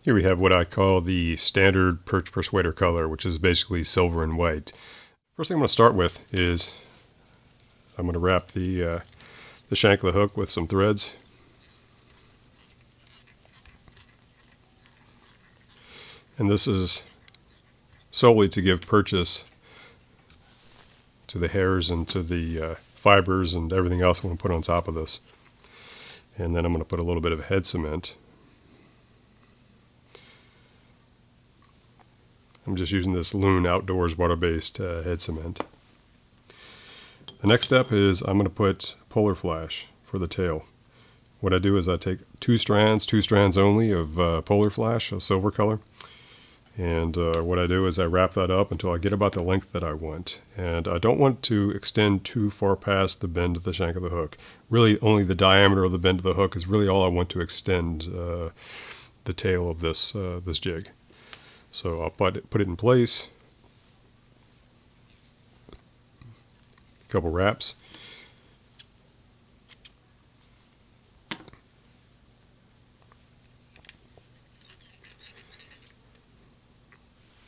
Here we have what I call the standard Perch Persuader color, which is basically silver and white. First thing I'm going to start with is I'm going to wrap the shank of the hook with some threads. And this is solely to give purchase to the hairs and to the fibers and everything else I'm going to put on top of this. And then I'm going to put a little bit of head cement. I'm just using this Loon Outdoors water-based head cement. The next step is I'm going to put polar flash for the tail. What I do is I take two strands only of polar flash, a silver color. And what I do is I wrap that up until I get about the length that I want. And I don't want to extend too far past the bend of the shank of the hook. Really, only the diameter of the bend of the hook is really all I want to extend the tail of this jig. So I'll put it in place. A couple wraps.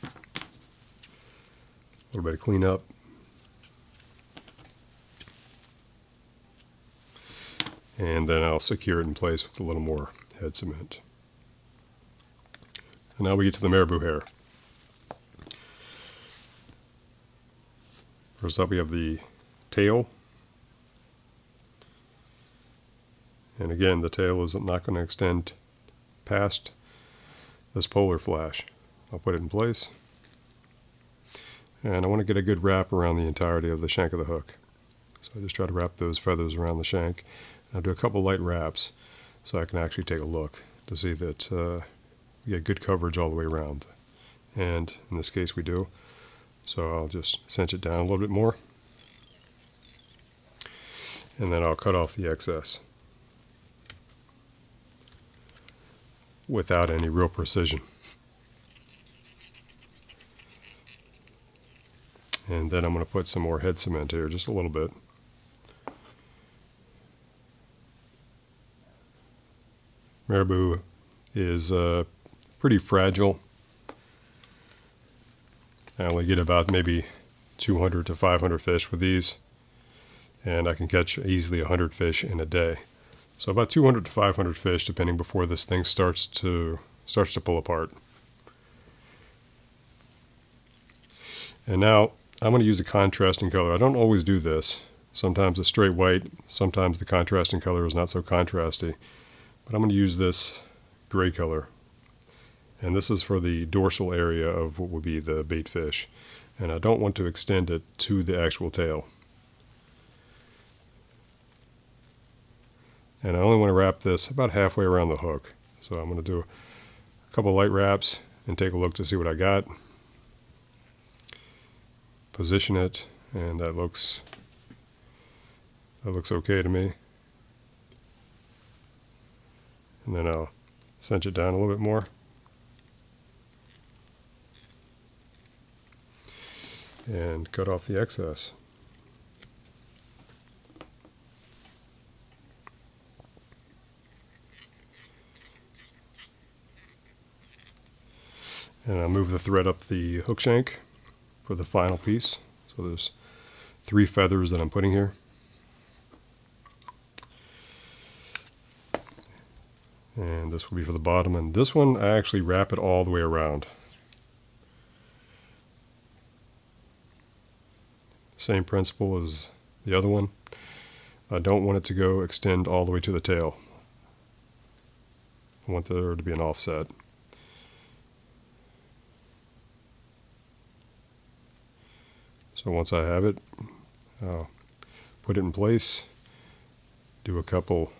A little bit of cleanup. And then I'll secure it in place with a little more head cement. And now we get to the marabou hair. First up we have the tail. And again, the tail is not going to extend past this polar flash. I'll put it in place. And I want to get a good wrap around the entirety of the shank of the hook. So I just try to wrap those feathers around the shank. And I'll do a couple light wraps so I can actually take a look to see that we get good coverage all the way around. And in this case we do. So I'll just cinch it down a little bit more. And then I'll cut off the excess without any real precision. And then I'm going to put some more head cement here, just a little bit. Marabou is pretty fragile. I only get about maybe 200 to 500 fish with these, and I can catch easily 100 fish in a day. So about 200 to 500 fish, depending before this thing starts to pull apart. And now I'm going to use a contrasting color. I don't always do this. Sometimes it's straight white, sometimes the contrasting color is not so contrasty. But I'm going to use this gray color. And this is for the dorsal area of what would be the bait fish. And I don't want to extend it to the actual tail. And I only want to wrap this about halfway around the hook. So I'm going to do a couple light wraps and take a look to see what I got. Position it, and that looks okay to me. And then I'll cinch it down a little bit more. And cut off the excess. And I'll move the thread up the hook shank for the final piece. So there's 3 feathers that I'm putting here. And this will be for the bottom. And this one, I actually wrap it all the way around. Same principle as the other one. I don't want it to extend all the way to the tail. I want there to be an offset. So once I have it, I'll put it in place, do a couple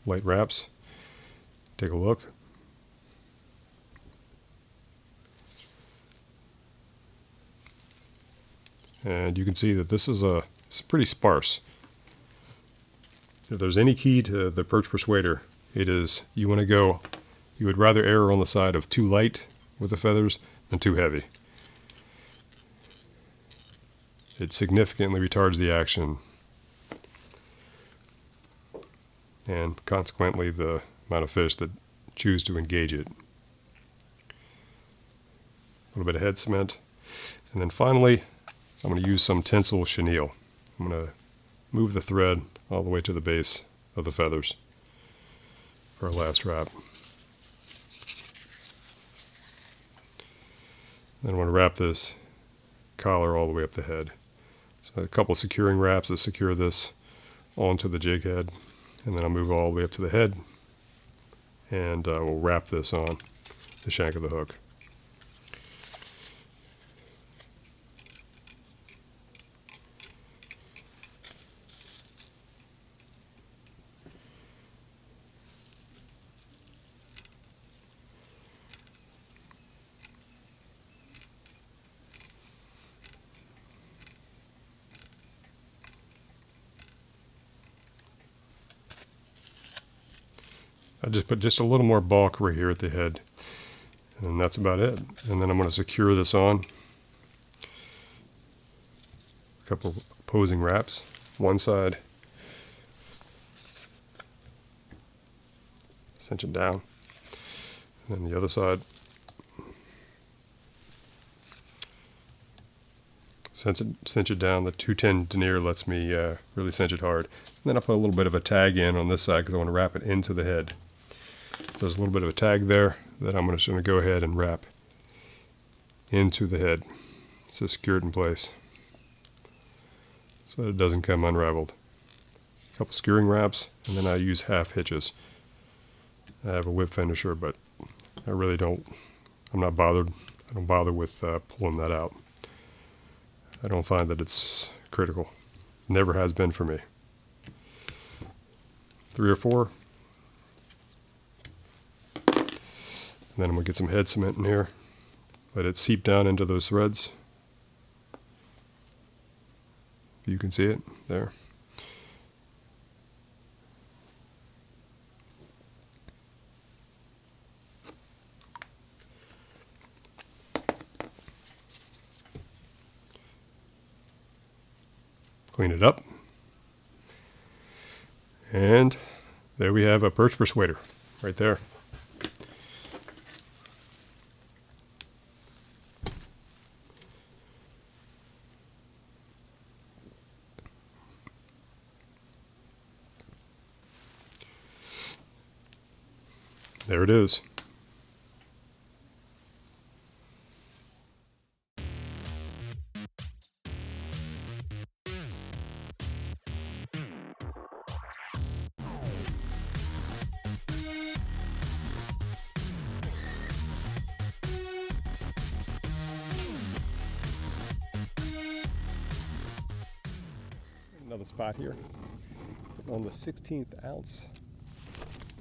light wraps, take a look. And you can see that this is it's pretty sparse. If there's any key to the Perch Persuader, it is you would rather err on the side of too light with the feathers than too heavy. It significantly retards the action and consequently the amount of fish that choose to engage it. a little bit of head cement. And then finally, I'm going to use some Tensile Chenille. I'm going to move the thread all the way to the base of the feathers for our last wrap. Then I want to wrap this collar all the way up the head. So a couple securing wraps that secure this onto the jig head, and then I'll move all the way up to the head, and we'll wrap this on the shank of the hook. I just put just a little more bulk right here at the head, and that's about it. And then I'm going to secure this on. A couple opposing wraps. One side, cinch it down, and then the other side, cinch it down. The 210 denier lets me really cinch it hard. And then I put a little bit of a tag in on this side because I want to wrap it into the head. So there's a little bit of a tag there that I'm just going to go ahead and wrap into the head. So secure it in place so that it doesn't come unraveled. A couple skewering wraps, and then I use half hitches. I have a whip finisher, but I really don't, I'm not bothered. I don't bother with pulling that out. I don't find that it's critical. Never has been for me. 3 or 4. And then I'm going to get some head cement in here. Let it seep down into those threads. If you can see it, there. Clean it up. And there we have a Perch Persuader right there. There it is. Another spot here on the 16th ounce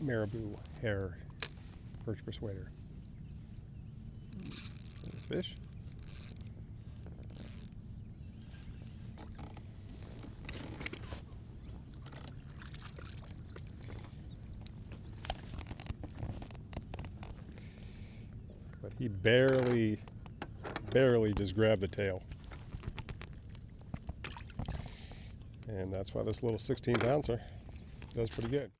Marabou hair Perch Persuader. Fish. But he barely just grabbed the tail. And that's why this little 16th ouncer does pretty good.